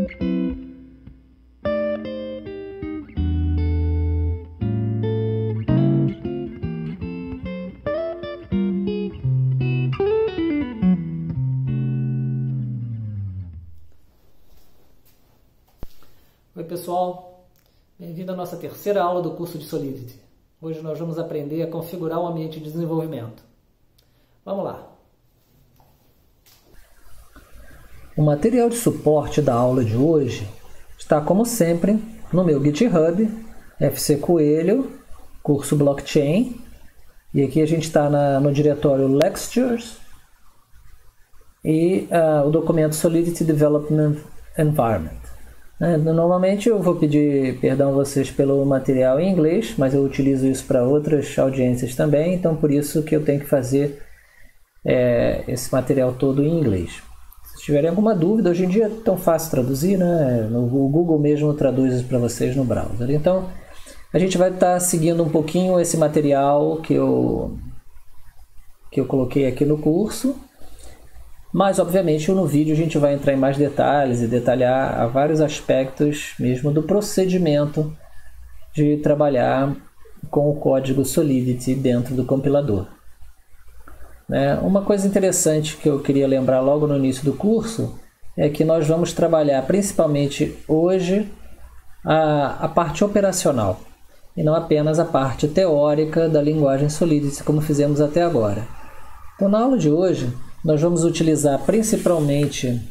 Oi pessoal, bem-vindo à nossa terceira aula do curso de Solidity. Hoje nós vamos aprender a configurar um ambiente de desenvolvimento. Vamos lá! O material de suporte da aula de hoje está, como sempre, no meu GitHub, FC Coelho, curso Blockchain, e aqui a gente está no diretório Lectures e o documento Solidity Development Environment. Normalmente eu vou pedir perdão a vocês pelo material em inglês, mas eu utilizo isso para outras audiências também, então por isso que eu tenho que fazer esse material todo em inglês. Se tiverem alguma dúvida, hoje em dia é tão fácil traduzir, né? O Google mesmo traduz isso para vocês no browser. Então a gente vai estar seguindo um pouquinho esse material que eu coloquei aqui no curso. Mas, obviamente, no vídeo a gente vai entrar em mais detalhes e detalhar vários aspectos mesmo do procedimento de trabalhar com o código Solidity dentro do compilador. Uma coisa interessante que eu queria lembrar logo no início do curso é que nós vamos trabalhar principalmente hoje a parte operacional e não apenas a parte teórica da linguagem Solidity como fizemos até agora. Então, na aula de hoje, nós vamos utilizar principalmente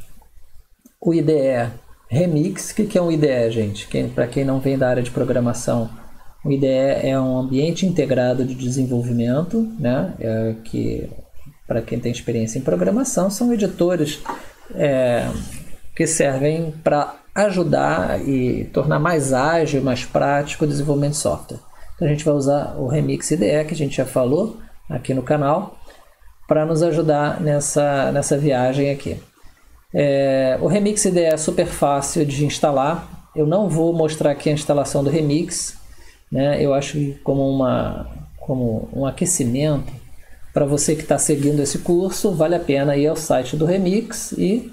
o IDE Remix. O que é um IDE, gente? Para quem não vem da área de programação, o IDE é um ambiente integrado de desenvolvimento, né? Que, para quem tem experiência em programação, são editores que servem para ajudar e tornar mais ágil e mais prático o desenvolvimento de software. Então, a gente vai usar o Remix IDE, que a gente já falou aqui no canal, para nos ajudar nessa viagem aqui. O Remix IDE é super fácil de instalar. Eu não vou mostrar aqui a instalação do Remix, né? Eu acho que como um aquecimento para você que está seguindo esse curso, vale a pena ir ao site do Remix e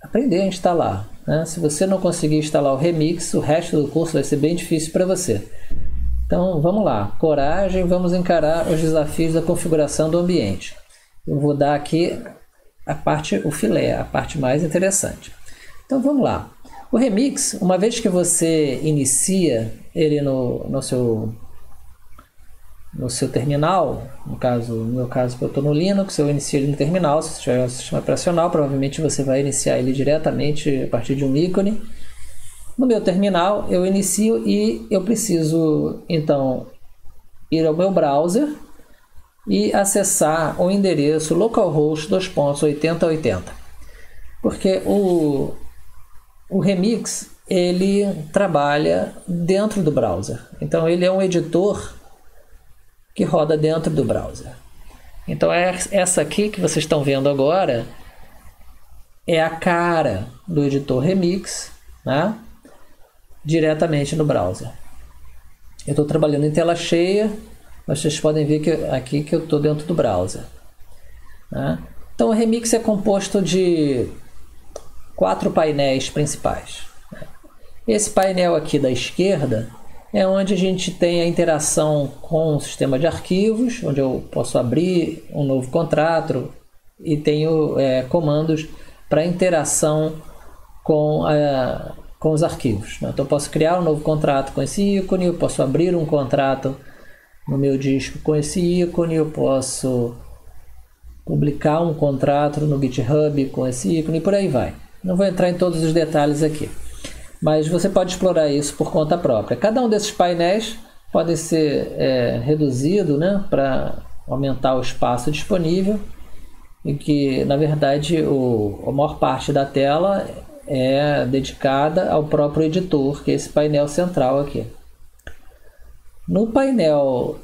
aprender a instalar, né? Se você não conseguir instalar o Remix, o resto do curso vai ser bem difícil para você. Então vamos lá, coragem, vamos encarar os desafios da configuração do ambiente. Eu vou dar aqui o filé, a parte mais interessante. Então vamos lá. O Remix, uma vez que você inicia ele no seu terminal, no meu caso eu estou no Linux, eu inicio ele no terminal. Se você tiver um sistema operacional, provavelmente você vai iniciar ele diretamente a partir de um ícone. No meu terminal eu inicio e eu preciso então ir ao meu browser e acessar o endereço localhost 2.8080, porque o Remix ele trabalha dentro do browser, então ele é um editor que roda dentro do browser. Então essa aqui que vocês estão vendo agora é a cara do editor Remix, né? Diretamente no browser. Eu estou trabalhando em tela cheia, mas vocês podem ver aqui que eu estou dentro do browser, né? Então o Remix é composto de 4 painéis principais. Esse painel aqui da esquerda é onde a gente tem a interação com o sistema de arquivos, onde eu posso abrir um novo contrato e tenho comandos para interação com os arquivos, né? Então eu posso criar um novo contrato com esse ícone, eu posso abrir um contrato no meu disco com esse ícone, eu posso publicar um contrato no GitHub com esse ícone e por aí vai. Não vou entrar em todos os detalhes aqui, mas você pode explorar isso por conta própria. Cada um desses painéis pode ser reduzido, né, para aumentar o espaço disponível, e que na verdade a maior parte da tela é dedicada ao próprio editor, que é esse painel central aqui. No painel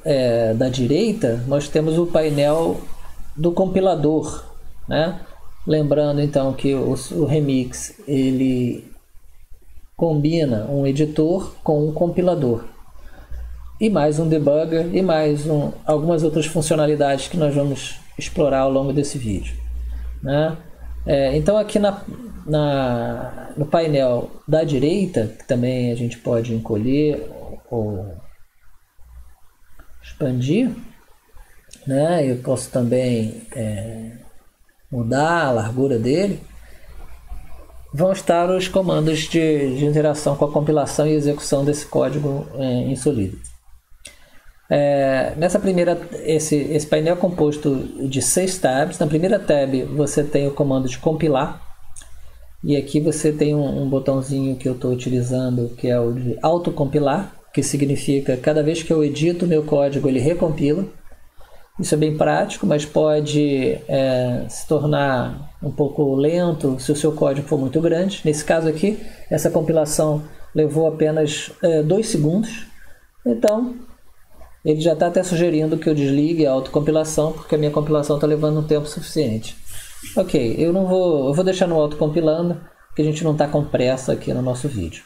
da direita, nós temos o painel do compilador, né? Lembrando então que o Remix ele combina um editor com um compilador e mais um debugger e mais algumas outras funcionalidades que nós vamos explorar ao longo desse vídeo, né? Então aqui no painel da direita, que também a gente pode encolher ou expandir, né? Eu posso também mudar a largura dele. Vão estar os comandos de interação com a compilação e execução desse código em Solidity. Esse painel é composto de 6 tabs. Na primeira tab você tem o comando de compilar, e aqui você tem um botãozinho que eu estou utilizando, que é o de autocompilar, que significa que cada vez que eu edito o meu código ele recompila. Isso é bem prático, mas pode se tornar um pouco lento se o seu código for muito grande. Nesse caso aqui, essa compilação levou apenas 2 segundos. Então, ele já está até sugerindo que eu desligue a autocompilação, porque a minha compilação está levando um tempo suficiente. Ok, eu vou deixar no autocompilando, porque a gente não está com pressa aqui no nosso vídeo.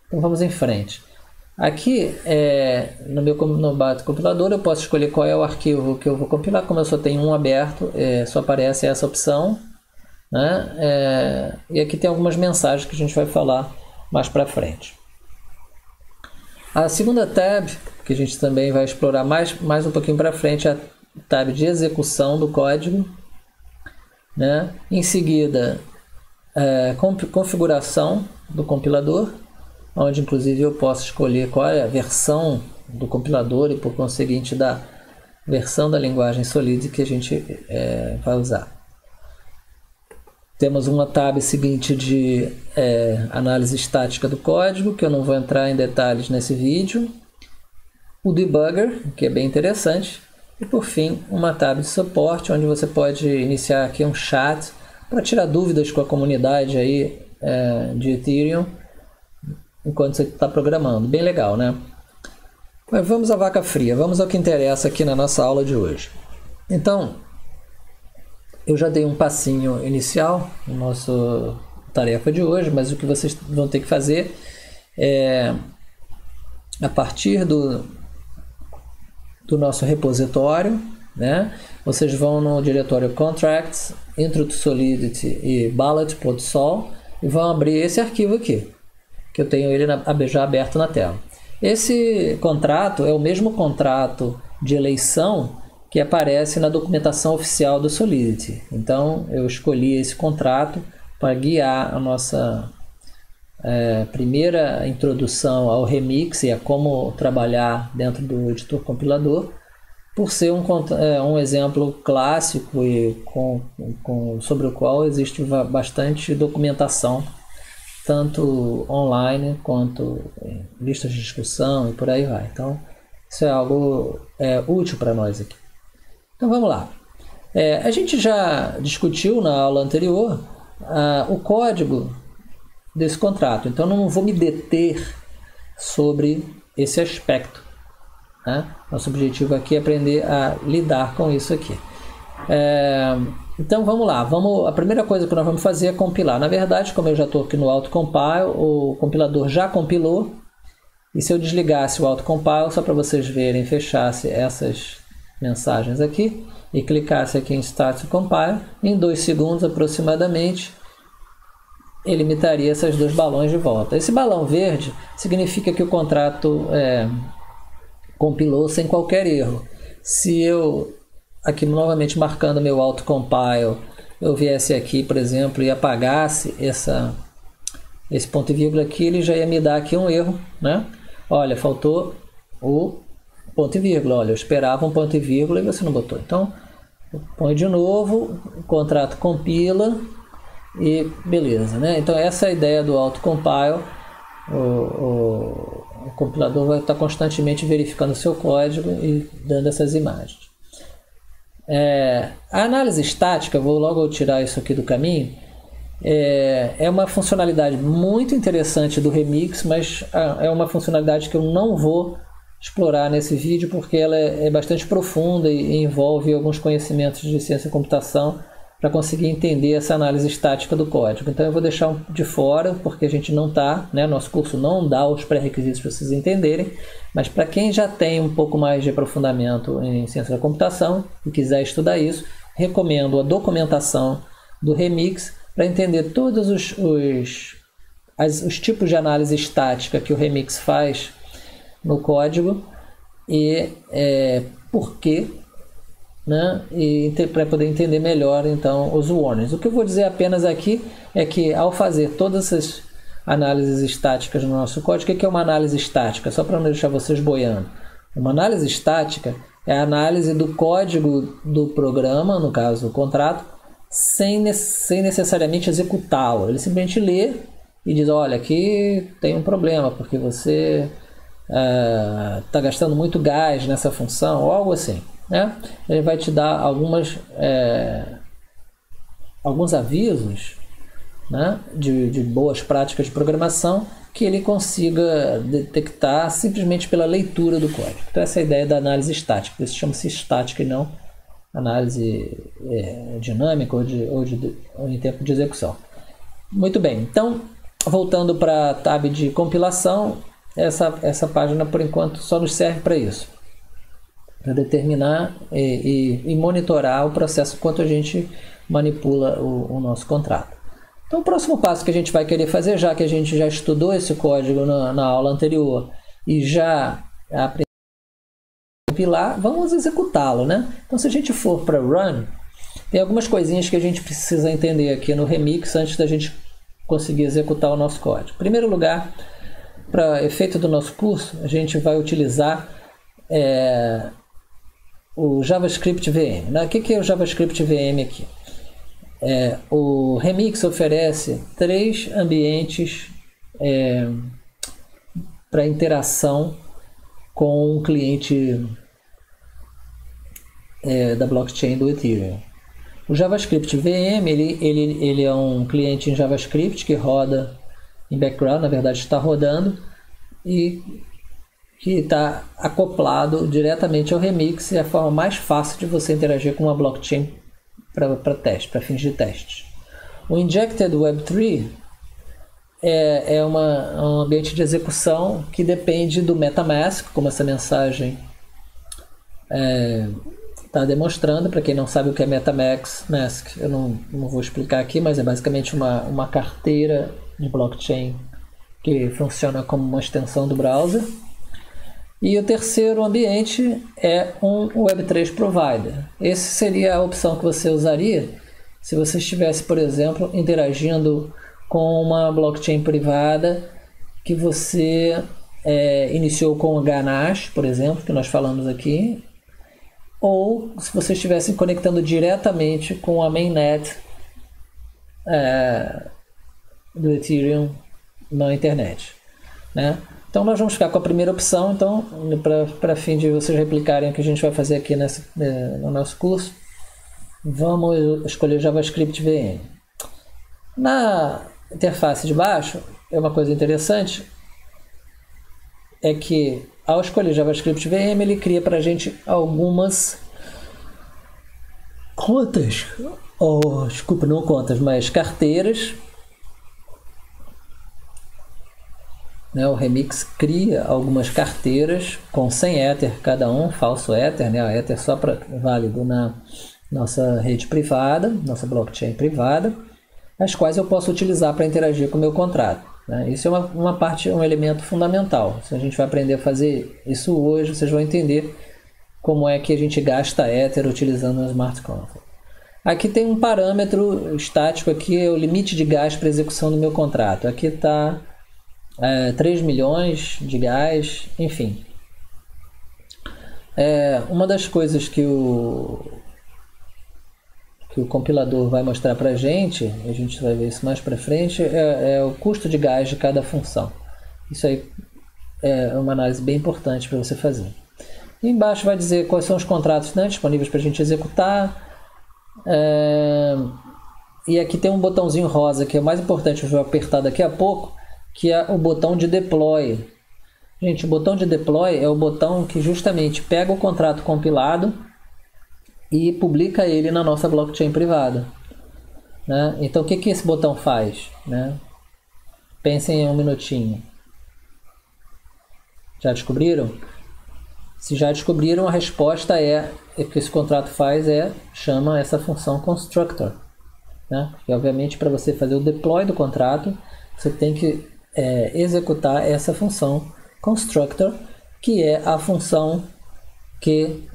Então vamos em frente. Aqui, no compilador, eu posso escolher qual é o arquivo que eu vou compilar. Como eu só tenho um aberto, só aparece essa opção, né? E aqui tem algumas mensagens que a gente vai falar mais para frente. A segunda tab, que a gente também vai explorar mais um pouquinho para frente, é a tab de execução do código, né? Em seguida, configuração do compilador, onde inclusive eu posso escolher qual é a versão do compilador e por conseguinte da versão da linguagem Solidity que a gente vai usar. Temos uma tab seguinte de análise estática do código, que eu não vou entrar em detalhes nesse vídeo. O debugger, que é bem interessante. E por fim, uma tab de suporte, onde você pode iniciar aqui um chat para tirar dúvidas com a comunidade aí, de Ethereum, enquanto você está programando. Bem legal, né? Mas vamos à vaca fria, vamos ao que interessa aqui na nossa aula de hoje. Então, eu já dei um passinho inicial na nossa tarefa de hoje, mas o que vocês vão ter que fazer é, a partir do nosso repositório, né? Vocês vão no diretório Contracts, Intro to Solidity e Ballet.sol e vão abrir esse arquivo aqui, que eu tenho ele já aberto na tela. Esse contrato é o mesmo contrato de eleição que aparece na documentação oficial do Solidity. Então, eu escolhi esse contrato para guiar a nossa primeira introdução ao Remix e a como trabalhar dentro do editor compilador, por ser um exemplo clássico e sobre o qual existe bastante documentação, tanto online quanto em listas de discussão e por aí vai. Então, isso é algo útil para nós aqui. Então, vamos lá. A gente já discutiu na aula anterior o código desse contrato, então não vou me deter sobre esse aspecto, né? Nosso objetivo aqui é aprender a lidar com isso aqui. Então vamos lá, a primeira coisa que nós vamos fazer é compilar. Na verdade, como eu já estou aqui no autocompile, o compilador já compilou, e se eu desligasse o autocompile, só para vocês verem, fechasse essas mensagens aqui e clicasse aqui em Start to Compile, em 2 segundos aproximadamente, ele imitaria esses 2 balões de volta. Esse balão verde significa que o contrato compilou sem qualquer erro. Se eu, aqui novamente marcando meu autocompile, eu viesse aqui, por exemplo, e apagasse esse ponto e vírgula aqui, ele já ia me dar aqui um erro, né? Olha, faltou o ponto e vírgula. Olha, eu esperava um ponto e vírgula e você não botou. Então, eu ponho de novo, o contrato compila e beleza, né? Então, essa é a ideia do autocompile. O compilador vai estar constantemente verificando o seu código e dando essas imagens. A análise estática, vou logo tirar isso aqui do caminho, é uma funcionalidade muito interessante do Remix, mas é uma funcionalidade que eu não vou explorar nesse vídeo porque ela é bastante profunda e envolve alguns conhecimentos de ciência e computação para conseguir entender essa análise estática do código. Então eu vou deixar de fora porque a gente não está, né, nosso curso não dá os pré-requisitos para vocês entenderem, mas para quem já tem um pouco mais de aprofundamento em ciência da computação e quiser estudar isso, recomendo a documentação do Remix para entender todos os tipos de análise estática que o Remix faz no código e por quê, né? E para poder entender melhor então os warnings. O que eu vou dizer apenas aqui é que ao fazer todas essas análises estáticas no nosso código, o que é uma análise estática? Só para não deixar vocês boiando. Uma análise estática é a análise do código do programa, no caso o contrato, sem necessariamente executá-lo. Ele simplesmente lê e diz, olha, aqui tem um problema, porque você está gastando muito gás nessa função, ou algo assim, né? Ele vai te dar alguns avisos, né, de boas práticas de programação que ele consiga detectar simplesmente pela leitura do código. Então essa é a ideia da análise estática. Por isso chama-se estática e não análise dinâmica ou em tempo de execução. Muito bem, então voltando para a tab de compilação, essa página por enquanto só nos serve para isso, para determinar e monitorar o processo enquanto a gente manipula o nosso contrato. Então o próximo passo que a gente vai querer fazer, já que a gente já estudou esse código na aula anterior e já aprendeu a compilar, vamos executá-lo, né? Então se a gente for para Run, tem algumas coisinhas que a gente precisa entender aqui no Remix antes da gente conseguir executar o nosso código. Em primeiro lugar, para efeito do nosso curso, a gente vai utilizar o JavaScript VM. O que é o JavaScript VM aqui? O Remix oferece 3 ambientes para interação com o cliente da blockchain do Ethereum. O JavaScript VM ele é um cliente em JavaScript que roda em background, na verdade está rodando, e que está acoplado diretamente ao Remix. É a forma mais fácil de você interagir com uma blockchain para fins de teste. O Injected Web3 é um ambiente de execução que depende do MetaMask, como essa mensagem está demonstrando. Para quem não sabe o que é MetaMask, eu não vou explicar aqui, mas é basicamente uma carteira de blockchain que funciona como uma extensão do browser. E o terceiro ambiente é um Web3 Provider. Esse seria a opção que você usaria se você estivesse, por exemplo, interagindo com uma blockchain privada que você iniciou com o Ganache, por exemplo, que nós falamos aqui, ou se você estivesse conectando diretamente com a mainnet do Ethereum na internet, né? Então nós vamos ficar com a primeira opção. Então, para fim de vocês replicarem o que a gente vai fazer aqui no nosso curso, vamos escolher JavaScript VM. Na interface de baixo, uma coisa interessante é que ao escolher JavaScript VM, ele cria para a gente algumas contas, desculpa, não contas, mas carteiras. O Remix cria algumas carteiras com 100 Ether cada um, falso Ether, né? A Ether só válido na nossa rede privada, nossa blockchain privada, as quais eu posso utilizar para interagir com o meu contrato, né? Isso é um elemento fundamental. Se a gente vai aprender a fazer isso hoje, vocês vão entender como é que a gente gasta Ether utilizando o Smart Contract. Aqui tem um parâmetro estático, aqui é o limite de gás para execução do meu contrato. Aqui está 3 milhões de gás, enfim. Uma das coisas que o compilador vai mostrar para a gente vai ver isso mais para frente, é o custo de gás de cada função. Isso aí é uma análise bem importante para você fazer. E embaixo vai dizer quais são os contratos, né, disponíveis para a gente executar. E aqui tem um botãozinho rosa, que é o mais importante, eu vou apertar daqui a pouco, que é o botão de deploy. Gente, o botão de deploy é o botão que justamente pega o contrato compilado e publica ele na nossa blockchain privada, né? Então o que esse botão faz, né? Pensem em um minutinho. Já descobriram? Se já descobriram, a resposta o que esse contrato faz chama essa função constructor. né? Porque, obviamente, para você fazer o deploy do contrato, você tem que executar essa função constructor, que é a função que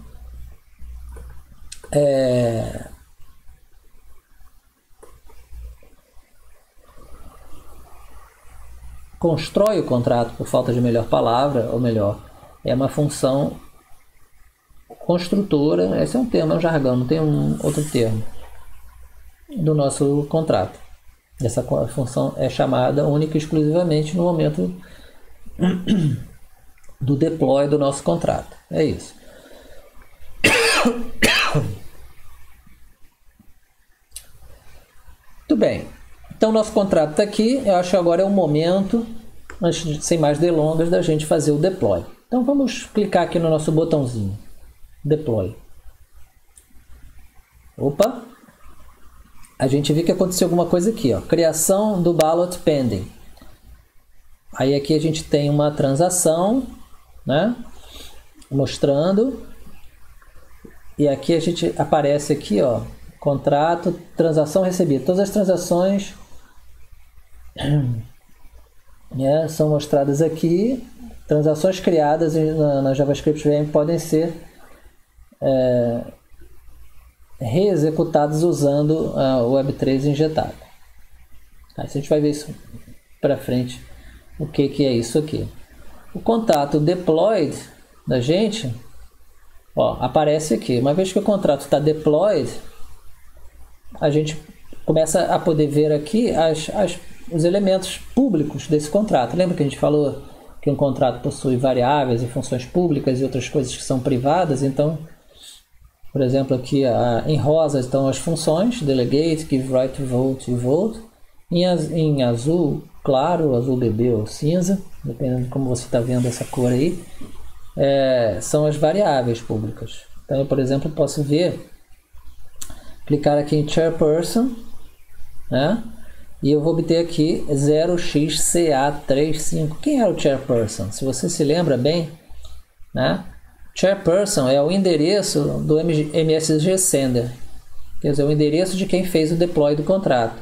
constrói o contrato, por falta de melhor palavra, ou melhor, é uma função construtora, esse é um termo, é um jargão, não tem outro termo, do nosso contrato. Essa função é chamada única e exclusivamente no momento do deploy do nosso contrato. É isso. Muito bem. Então, nosso contrato está aqui. Eu acho que agora é o momento, sem mais delongas, da gente fazer o deploy. Então, vamos clicar aqui no nosso botãozinho. Deploy. Opa! A gente viu que aconteceu alguma coisa aqui, ó. Criação do ballot pending. Aí aqui a gente tem uma transação, né? Mostrando. E aqui a gente aparece aqui, ó. Contrato, transação recebida. Todas as transações são mostradas aqui. Transações criadas na JavaScript VM podem ser reexecutadas usando o Web3 injetado. Aí a gente vai ver isso para frente, o que é isso aqui. O contrato deployed da gente, ó, aparece aqui. Uma vez que o contrato está deployed, a gente começa a poder ver aqui os elementos públicos desse contrato. Lembra que a gente falou que um contrato possui variáveis e funções públicas e outras coisas que são privadas? Então, por exemplo, aqui em rosa estão as funções, delegate, give right to vote e vote. Em azul claro, azul bebê ou cinza, dependendo de como você está vendo essa cor aí, são as variáveis públicas. Então, eu, por exemplo, posso clicar aqui em chairperson, né? E eu vou obter aqui 0xCA35. Quem é o chairperson? Se você se lembra bem, né? Chairperson é o endereço do MSG Sender, quer dizer, o endereço de quem fez o deploy do contrato.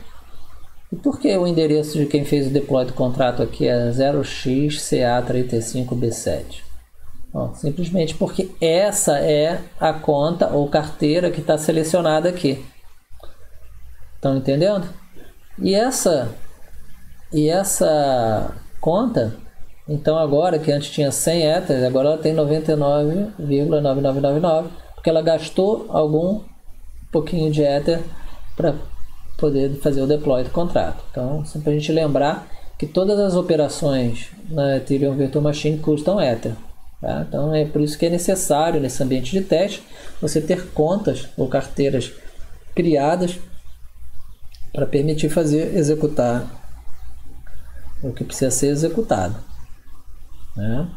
E por que o endereço de quem fez o deploy do contrato aqui é 0xCA35B7? Bom, simplesmente porque essa é a conta ou carteira que está selecionada aqui. Estão entendendo? E essa conta, então agora que antes tinha 100 Ethers, agora ela tem 99,9999, porque ela gastou algum pouquinho de Ether para poder fazer o deploy do contrato. Então, só para a gente lembrar que todas as operações na Ethereum Virtual Machine custam Ether. Tá? Então, é por isso que é necessário, nesse ambiente de teste, você ter contas ou carteiras criadas para permitir executar o que precisa ser executado. Né?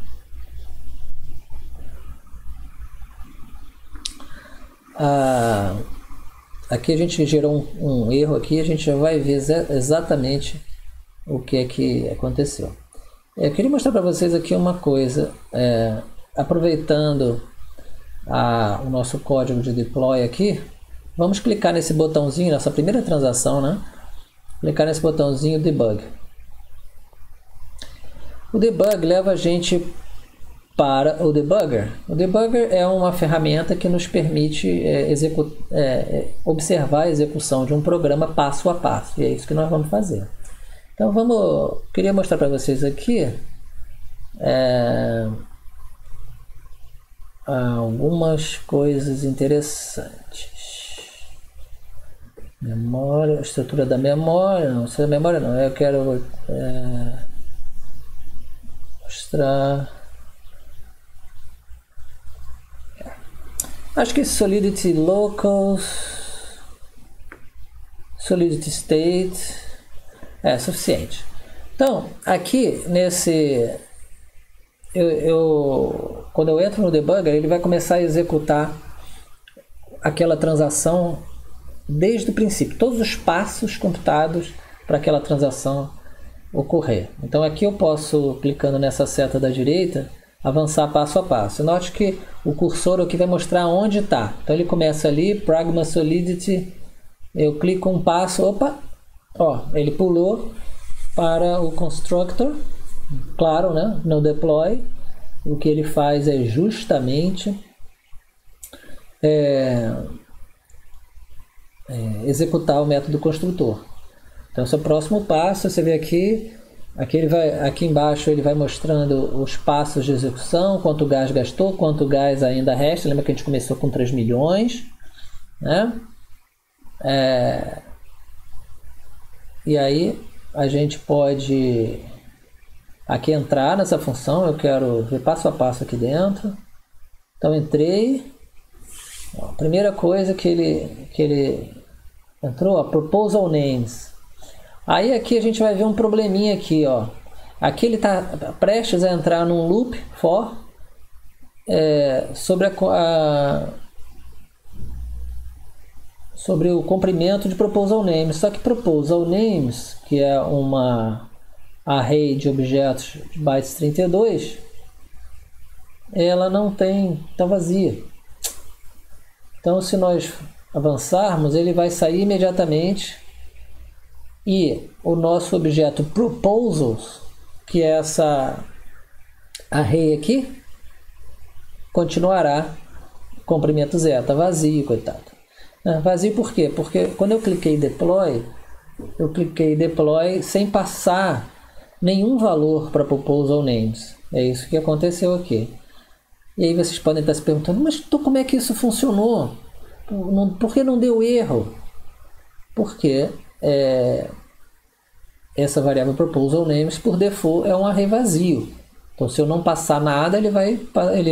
Aqui a gente gerou um erro aqui, a gente já vai ver exatamente o que é que aconteceu. Eu queria mostrar para vocês aqui uma coisa, aproveitando o nosso código de deploy aqui, vamos clicar nesse botãozinho, nossa primeira transação, né? Clicar nesse botãozinho debug. O debug leva a gente para o debugger. O debugger é uma ferramenta que nos permite observar a execução de um programa passo a passo. E é isso que nós vamos fazer. Então queria mostrar para vocês aqui algumas coisas interessantes. Memória, estrutura da memória, não sei a memória não, eu quero mostrar. Acho que Solidity Locals, Solidity State é suficiente. Então, aqui quando eu entro no debugger, ele vai começar a executar aquela transação desde o princípio, todos os passos computados para aquela transação ocorrer. Então, aqui eu posso, clicando nessa seta da direita, avançar passo a passo. Note que o cursor aqui vai mostrar onde está. Então ele começa ali, Pragma Solidity eu clico um passo, opa, ó, ele pulou para o constructor, claro, né, no deploy. O que ele faz é justamente executar o método construtor. Então, esse é o próximo passo. Você vê aqui, aqui embaixo ele vai mostrando os passos de execução, quanto gás gastou, quanto gás ainda resta. Lembra que a gente começou com 3 milhões, né? E aí a gente pode aqui entrar nessa função. Eu quero ver passo a passo aqui dentro. Então entrei. Ó, a primeira coisa que ele entrou, ó, Proposal Names. Aí aqui a gente vai ver um probleminha aqui, ó. Aqui ele está prestes a entrar num loop for sobre o comprimento de Proposal Names. Só que Proposal Names, que é uma array de objetos de bytes 32, ela não tem, está vazia. Então, se nós avançarmos, ele vai sair imediatamente e o nosso objeto proposals, que é essa array aqui, continuará comprimento zero, está vazio, coitado. Vazio por quê? Porque quando eu cliquei deploy sem passar nenhum valor para proposal names. É isso que aconteceu aqui. E aí vocês podem estar se perguntando, mas como é que isso funcionou? Por que não deu erro? Porque essa variável proposal names, por default, é um array vazio. Então, se eu não passar nada, ele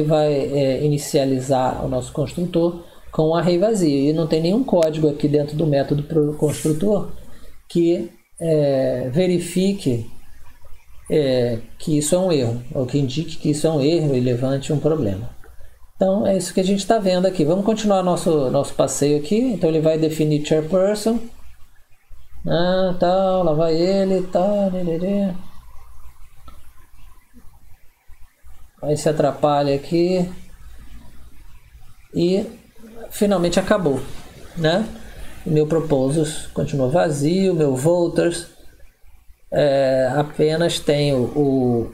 vai inicializar o nosso construtor com um array vazio. E não tem nenhum código aqui dentro do método construtor que verifique que isso é um erro, ou que indique que isso é um erro e levante um problema. Então, é isso que a gente está vendo aqui. Vamos continuar nosso passeio aqui. Então, ele vai definir chairperson. Lá vai ele, aí se atrapalha aqui e finalmente acabou, né? O meu proposals continua vazio, meu voters apenas tem o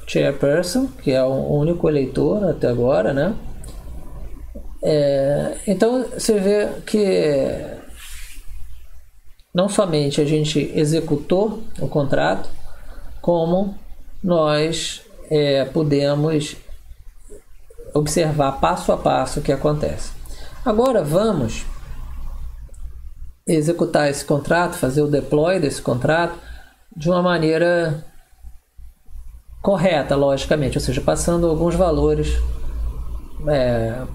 chairperson, que é o único eleitor até agora, né? Então você vê que não somente a gente executou o contrato, como nós podemos observar passo a passo o que acontece. Agora vamos executar esse contrato, fazer o deploy desse contrato de uma maneira correta, logicamente, ou seja, passando alguns valores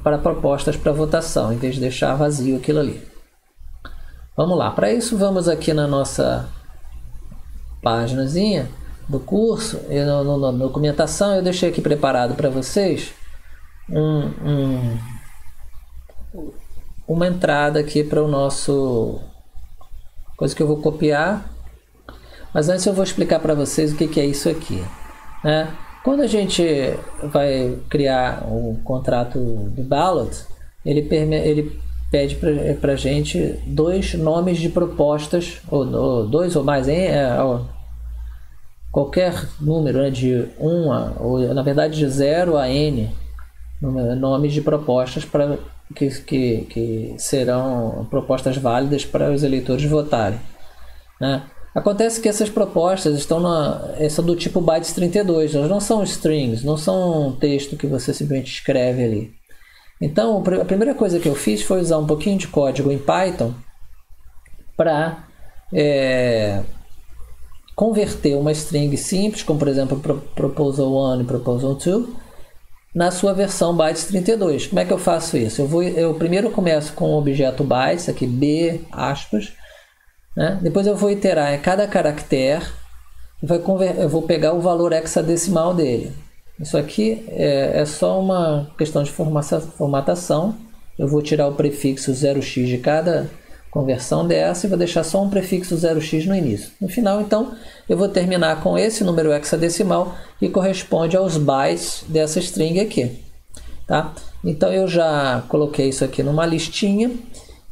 para propostas para votação, em vez de deixar vazio aquilo ali. Vamos lá, para isso vamos aqui na nossa páginazinha do curso, na documentação eu deixei aqui preparado para vocês uma entrada aqui para o nosso coisa que eu vou copiar, mas antes eu vou explicar para vocês o que é isso aqui, né? Quando a gente vai criar o contrato de ballot, ele pede para a gente 2 nomes de propostas, ou 2 ou mais, qualquer número, né, de 1 ou na verdade de 0 a n, nomes de propostas que serão propostas válidas para os eleitores votarem, né? Acontece que essas propostas são do tipo bytes 32, elas não são strings, não são um texto que você simplesmente escreve ali. Então, a primeira coisa que eu fiz foi usar um pouquinho de código em Python para converter uma string simples, como por exemplo proposal 1 e proposal 2, na sua versão bytes 32. Como é que eu faço isso? Eu primeiro começo com o objeto bytes, aqui b, aspas, né? Depois eu vou iterar em cada caractere, eu vou pegar o valor hexadecimal dele. Isso aqui é só uma questão de formatação. Eu vou tirar o prefixo 0x de cada conversão dessa e vou deixar só um prefixo 0x no início. No final, então, eu vou terminar com esse número hexadecimal que corresponde aos bytes dessa string aqui, tá? Então, eu já coloquei isso aqui numa listinha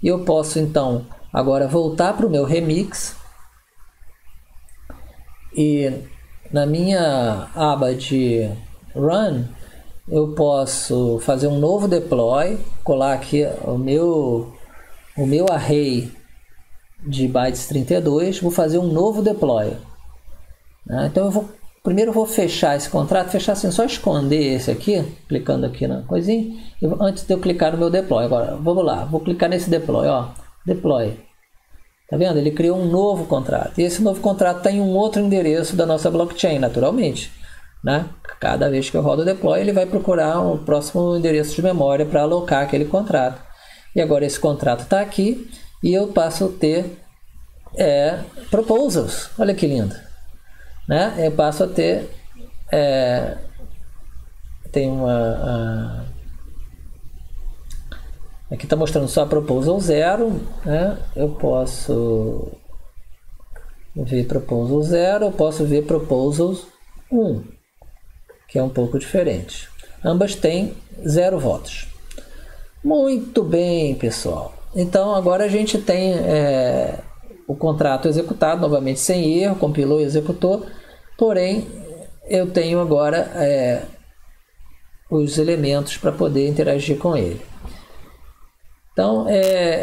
E eu posso então agora voltar para o meu remix e na minha aba de Run eu posso fazer um novo deploy, colar aqui o meu array de bytes 32, vou fazer um novo deploy. Então primeiro eu vou fechar esse contrato, fechar assim, só esconder esse aqui, clicando aqui na coisinha, antes de eu clicar no meu deploy. Agora, vamos lá, vou clicar nesse deploy, ó, deploy. Tá vendo? Ele criou um novo contrato. E esse novo contrato tem um outro endereço da nossa blockchain, naturalmente. Cada vez que eu rodo o deploy, ele vai procurar um próximo endereço de memória para alocar aquele contrato. E agora esse contrato está aqui e eu passo a ter proposals. Olha que lindo. Eu passo a ter tem aqui está mostrando só a proposal 0, eu posso ver proposal 0, eu posso ver proposals 1, que é um pouco diferente. Ambas têm 0 votos. Muito bem, pessoal. Então agora a gente tem o contrato executado, novamente sem erro, compilou e executou, porém eu tenho agora os elementos para poder interagir com ele. Então,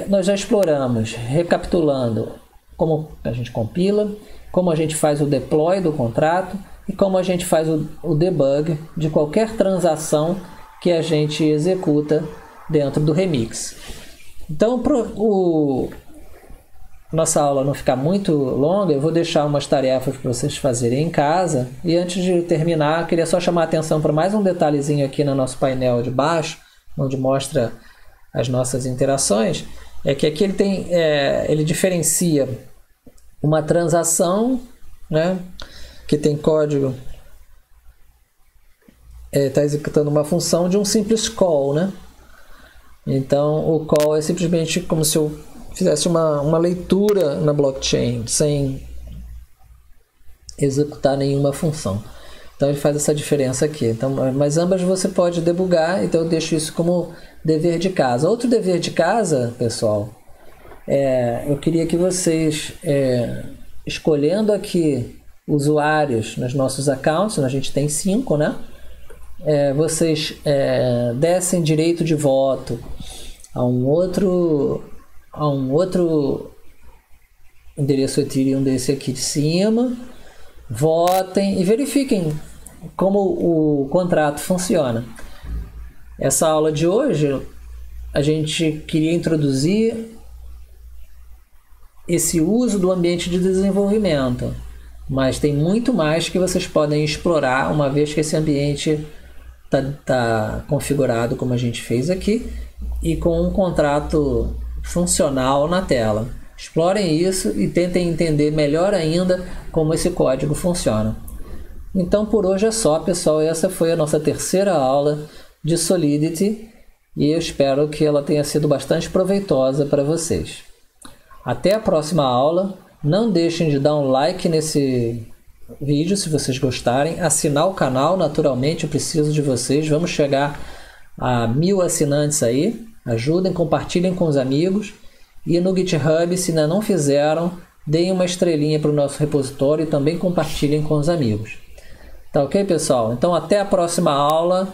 nós já exploramos, recapitulando, como a gente compila, como a gente faz o deploy do contrato e como a gente faz o debug de qualquer transação que a gente executa dentro do remix. Então, nossa aula não ficar muito longa, eu vou deixar umas tarefas para vocês fazerem em casa. E antes de terminar, eu queria só chamar a atenção para mais um detalhezinho aqui no nosso painel de baixo, onde mostra as nossas interações, é que aqui ele diferencia uma transação, que tem código, está executando uma função, de um simples call, Então o call é simplesmente como se eu fizesse uma leitura na blockchain sem executar nenhuma função. Então ele faz essa diferença aqui. Então, mas ambas você pode debugar, então eu deixo isso como dever de casa. Outro dever de casa, pessoal, eu queria que vocês, escolhendo aqui usuários nos nossos accounts, a gente tem 5, vocês dessem direito de voto a um outro endereço Ethereum desse aqui de cima, votem e verifiquem como o contrato funciona. Essa aula de hoje a gente queria introduzir esse uso do ambiente de desenvolvimento, mas tem muito mais que vocês podem explorar uma vez que esse ambiente está configurado como a gente fez aqui e com um contrato funcional na tela. Explorem isso e tentem entender melhor ainda como esse código funciona. Então por hoje é só, pessoal. Essa foi a nossa terceira aula de Solidity e eu espero que ela tenha sido bastante proveitosa para vocês. Até a próxima aula. Não deixem de dar um like nesse vídeo se vocês gostarem. Assinar o canal, naturalmente eu preciso de vocês. Vamos chegar a 1000 assinantes aí. Ajudem, compartilhem com os amigos. E no GitHub, se ainda não fizeram, deem uma estrelinha para o nosso repositório e também compartilhem com os amigos. Tá ok, pessoal? Então até a próxima aula.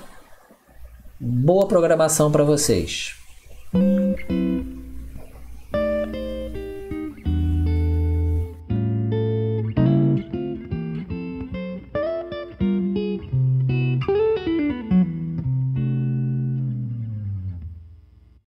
Boa programação para vocês.